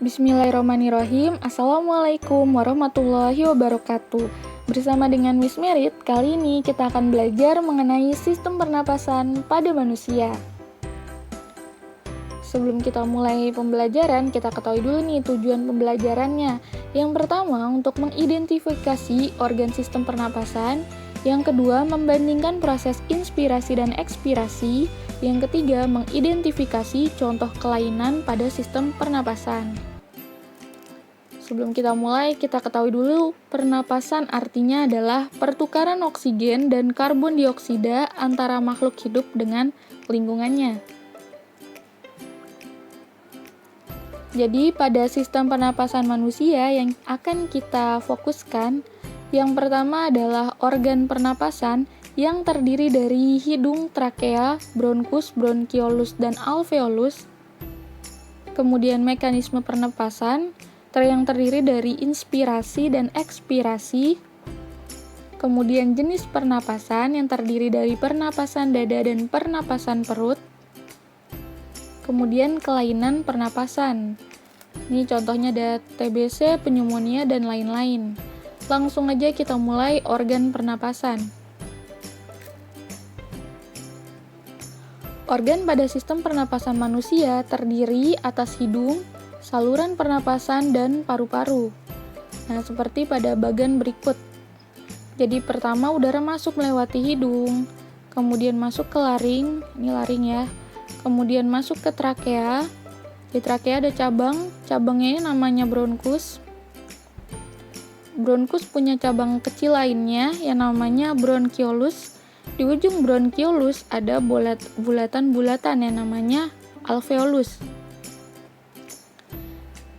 Bismillahirrahmanirrahim. Assalamualaikum warahmatullahi wabarakatuh. Bersama dengan Miss Merit, kali ini kita akan belajar mengenai sistem pernapasan pada manusia. Sebelum kita mulai pembelajaran, kita ketahui dulu nih tujuan pembelajarannya. Yang pertama, untuk mengidentifikasi organ sistem pernapasan. Yang kedua, membandingkan proses inspirasi dan ekspirasi. Yang ketiga, mengidentifikasi contoh kelainan pada sistem pernapasan. Sebelum kita mulai, kita ketahui dulu pernapasan artinya adalah pertukaran oksigen dan karbon dioksida antara makhluk hidup dengan lingkungannya. Jadi, pada sistem pernapasan manusia yang akan kita fokuskan, yang pertama adalah organ pernapasan yang terdiri dari hidung, trakea, bronkus, bronkiolus, dan alveolus. Kemudian mekanisme pernapasan yang terdiri dari inspirasi dan ekspirasi. Kemudian jenis pernapasan yang terdiri dari pernapasan dada dan pernapasan perut. Kemudian kelainan pernapasan. Ini contohnya ada TBC, pneumonia, dan lain-lain. Langsung aja kita mulai organ pernapasan. Organ pada sistem pernapasan manusia terdiri atas hidung, saluran pernapasan, dan paru-paru. Nah, seperti pada bagian berikut. Jadi, pertama udara masuk melewati hidung, kemudian masuk ke laring, ini laring ya, kemudian masuk ke trakea. Di trakea ada cabangnya ini namanya bronkus. Bronkus punya cabang kecil lainnya yang namanya bronkiolus. Di ujung bronkiolus ada bulatan-bulatan yang namanya alveolus.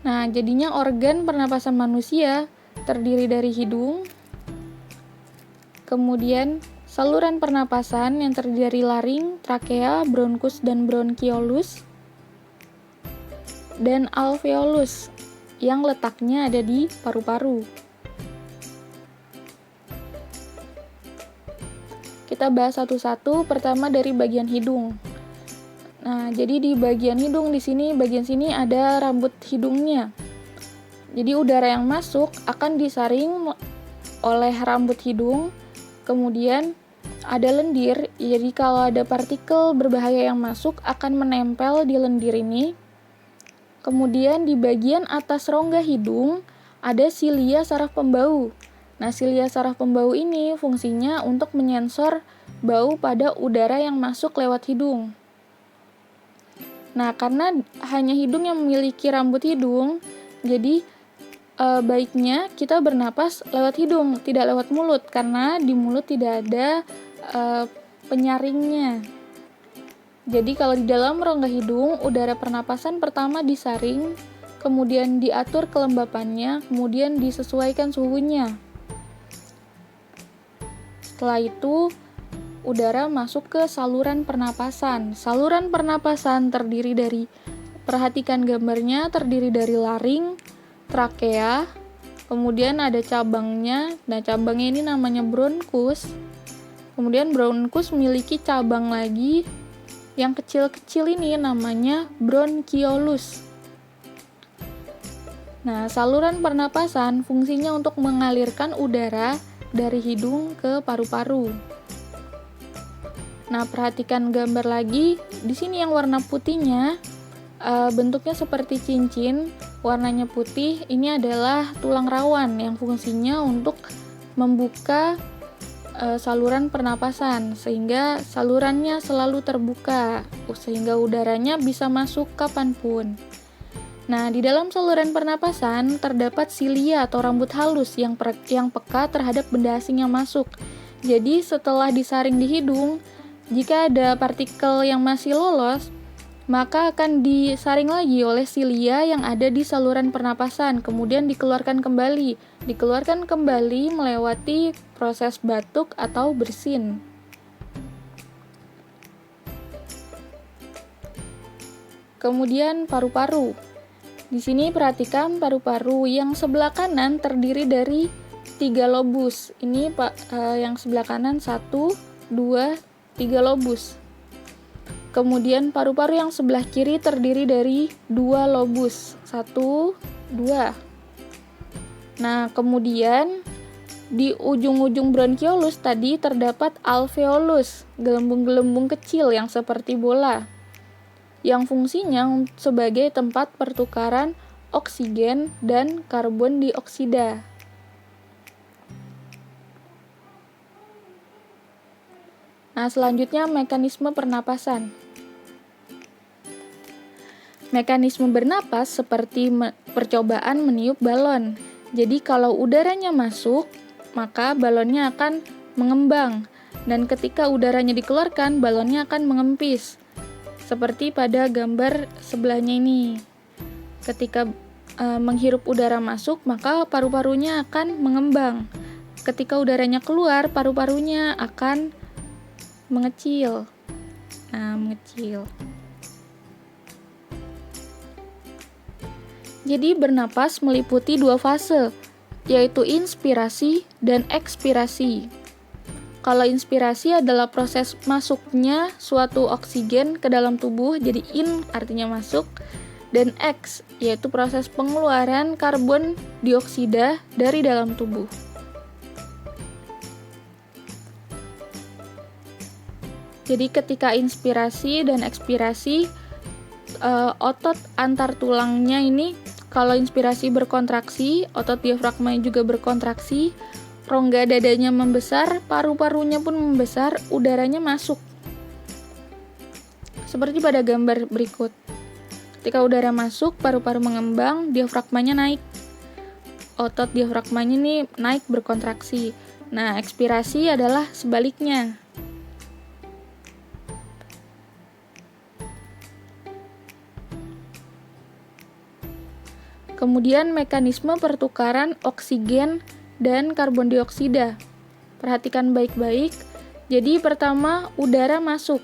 Nah, jadinya organ pernapasan manusia terdiri dari hidung, kemudian saluran pernapasan yang terdiri dari laring, trakea, bronkus, dan bronkiolus, dan alveolus yang letaknya ada di paru-paru. Kita bahas satu-satu, pertama dari bagian hidung. Nah, jadi di bagian hidung bagian sini ada rambut hidungnya. Jadi udara yang masuk akan disaring oleh rambut hidung, kemudian ada lendir. Jadi kalau ada partikel berbahaya yang masuk akan menempel di lendir ini. Kemudian di bagian atas rongga hidung ada silia saraf pembau. Nah, silia saraf pembau ini fungsinya untuk menyensor bau pada udara yang masuk lewat hidung. Nah, karena hanya hidung yang memiliki rambut hidung, jadi baiknya kita bernapas lewat hidung, tidak lewat mulut, karena di mulut tidak ada penyaringnya. Jadi kalau di dalam rongga hidung, udara pernapasan pertama disaring, kemudian diatur kelembapannya, kemudian disesuaikan suhunya. Setelah itu, udara masuk ke saluran pernapasan. Saluran pernapasan terdiri dari, perhatikan gambarnya, terdiri dari laring, trakea, kemudian ada cabangnya. Nah, cabangnya ini namanya bronkus. Kemudian bronkus memiliki cabang lagi yang kecil-kecil ini namanya bronkiolus. Nah, saluran pernapasan fungsinya untuk mengalirkan udara dari hidung ke paru-paru. Nah, perhatikan gambar lagi. Di sini yang warna putihnya bentuknya seperti cincin, warnanya putih. Ini adalah tulang rawan yang fungsinya untuk membuka saluran pernapasan sehingga salurannya selalu terbuka sehingga udaranya bisa masuk kapanpun. Nah, di dalam saluran pernapasan terdapat silia atau rambut halus yang peka terhadap benda asing yang masuk. Jadi, setelah disaring di hidung, jika ada partikel yang masih lolos, maka akan disaring lagi oleh silia yang ada di saluran pernapasan, kemudian dikeluarkan kembali melewati proses batuk atau bersin. Kemudian paru-paru. Di sini perhatikan paru-paru yang sebelah kanan terdiri dari 3 lobus. Ini yang sebelah kanan 1, 2, 3 lobus. Kemudian paru-paru yang sebelah kiri terdiri dari 2 lobus. 1, 2. Nah, kemudian di ujung-ujung bronkiolus tadi terdapat alveolus, gelembung-gelembung kecil yang seperti bola, yang fungsinya sebagai tempat pertukaran oksigen dan karbon dioksida. Nah, selanjutnya mekanisme pernapasan. Mekanisme bernapas seperti percobaan meniup balon. Jadi kalau udaranya masuk, maka balonnya akan mengembang, dan ketika udaranya dikeluarkan, balonnya akan mengempis. Seperti pada gambar sebelahnya ini. Ketika menghirup udara masuk, maka paru-parunya akan mengembang. Ketika udaranya keluar, paru-parunya akan mengecil. Nah, mengecil. Jadi bernapas meliputi 2 fase, yaitu inspirasi dan ekspirasi. Kalau inspirasi adalah proses masuknya suatu oksigen ke dalam tubuh, jadi in artinya masuk, dan eks yaitu proses pengeluaran karbon dioksida dari dalam tubuh. Jadi ketika inspirasi dan ekspirasi, otot antar tulangnya ini, kalau inspirasi berkontraksi, otot diafragma juga berkontraksi, rongga dadanya membesar, paru-parunya pun membesar, udaranya masuk. Seperti pada gambar berikut. Ketika udara masuk, paru-paru mengembang, diafragmanya naik. Otot diafragmanya ini naik berkontraksi. Nah, ekspirasi adalah sebaliknya. Kemudian mekanisme pertukaran oksigen dan karbon dioksida. Perhatikan baik-baik. Jadi pertama, udara masuk.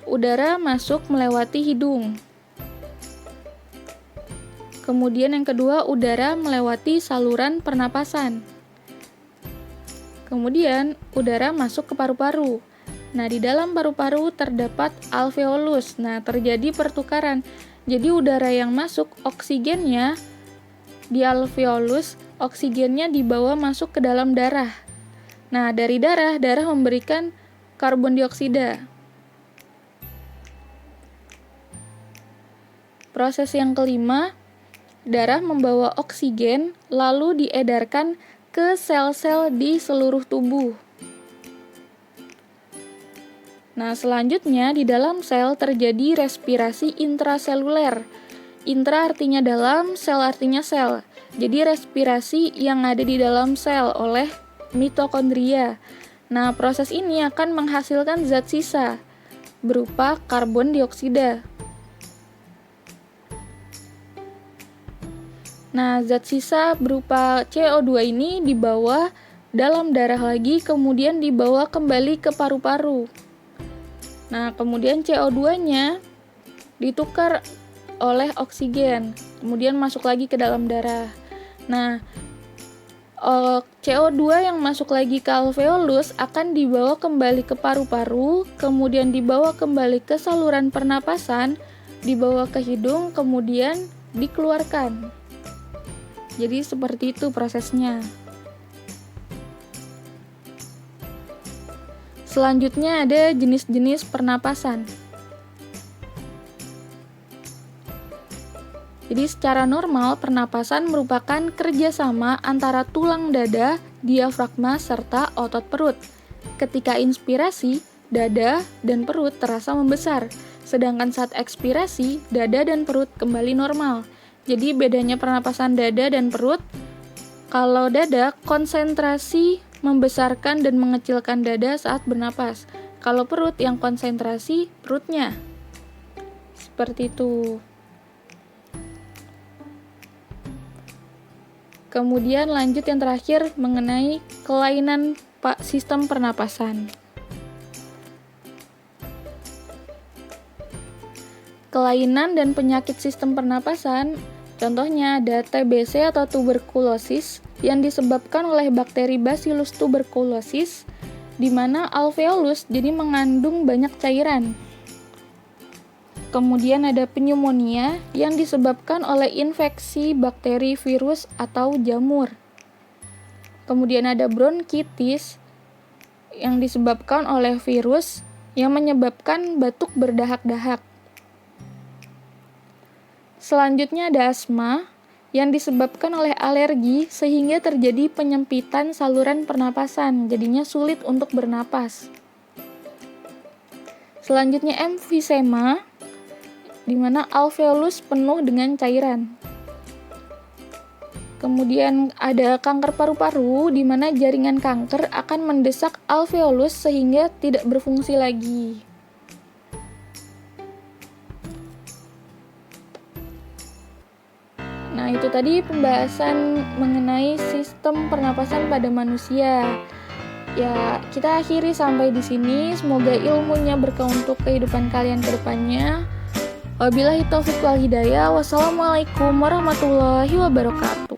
Udara masuk melewati hidung. Kemudian yang kedua, udara melewati saluran pernapasan. Kemudian udara masuk ke paru-paru. Nah, di dalam paru-paru terdapat alveolus. Nah, terjadi pertukaran. Jadi udara yang masuk, oksigennya di alveolus, oksigennya dibawa masuk ke dalam darah. Nah, dari darah memberikan karbon dioksida. Proses yang kelima, darah membawa oksigen lalu diedarkan ke sel-sel di seluruh tubuh. Nah, selanjutnya di dalam sel terjadi respirasi intraseluler. Intra artinya dalam, sel artinya sel. Jadi respirasi yang ada di dalam sel oleh mitokondria. Nah, proses ini akan menghasilkan zat sisa berupa karbon dioksida. Nah, zat sisa berupa CO2 ini dibawa dalam darah lagi, kemudian dibawa kembali ke paru-paru. Nah, kemudian CO2-nya ditukar oleh oksigen, kemudian masuk lagi ke dalam darah. Nah, CO2 yang masuk lagi ke alveolus akan dibawa kembali ke paru-paru, kemudian dibawa kembali ke saluran pernapasan, dibawa ke hidung, kemudian dikeluarkan. Jadi seperti itu prosesnya. Selanjutnya ada jenis-jenis pernapasan. Jadi secara normal, pernapasan merupakan kerjasama antara tulang dada, diafragma, serta otot perut. Ketika inspirasi, dada dan perut terasa membesar, sedangkan saat ekspirasi, dada dan perut kembali normal. Jadi bedanya pernapasan dada dan perut, kalau dada konsentrasi membesarkan dan mengecilkan dada saat bernapas. Kalau perut yang konsentrasi perutnya. Seperti itu. Kemudian lanjut yang terakhir mengenai kelainan sistem pernapasan. Kelainan dan penyakit sistem pernapasan, contohnya ada TBC atau tuberkulosis yang disebabkan oleh bakteri Bacillus tuberculosis, di mana alveolus jadi mengandung banyak cairan. Kemudian ada pneumonia yang disebabkan oleh infeksi bakteri, virus, atau jamur. Kemudian ada bronkitis yang disebabkan oleh virus yang menyebabkan batuk berdahak-dahak. Selanjutnya ada asma yang disebabkan oleh alergi sehingga terjadi penyempitan saluran pernapasan, jadinya sulit untuk bernapas. Selanjutnya emfisema, di mana alveolus penuh dengan cairan. Kemudian ada kanker paru-paru, di mana jaringan kanker akan mendesak alveolus sehingga tidak berfungsi lagi. Nah, itu tadi pembahasan mengenai sistem pernapasan pada manusia. Ya, kita akhiri sampai di sini. Semoga ilmunya berkah untuk kehidupan kalian ke depannya. Wabillahi taufiq wal hidayah. Wassalamualaikum warahmatullahi wabarakatuh.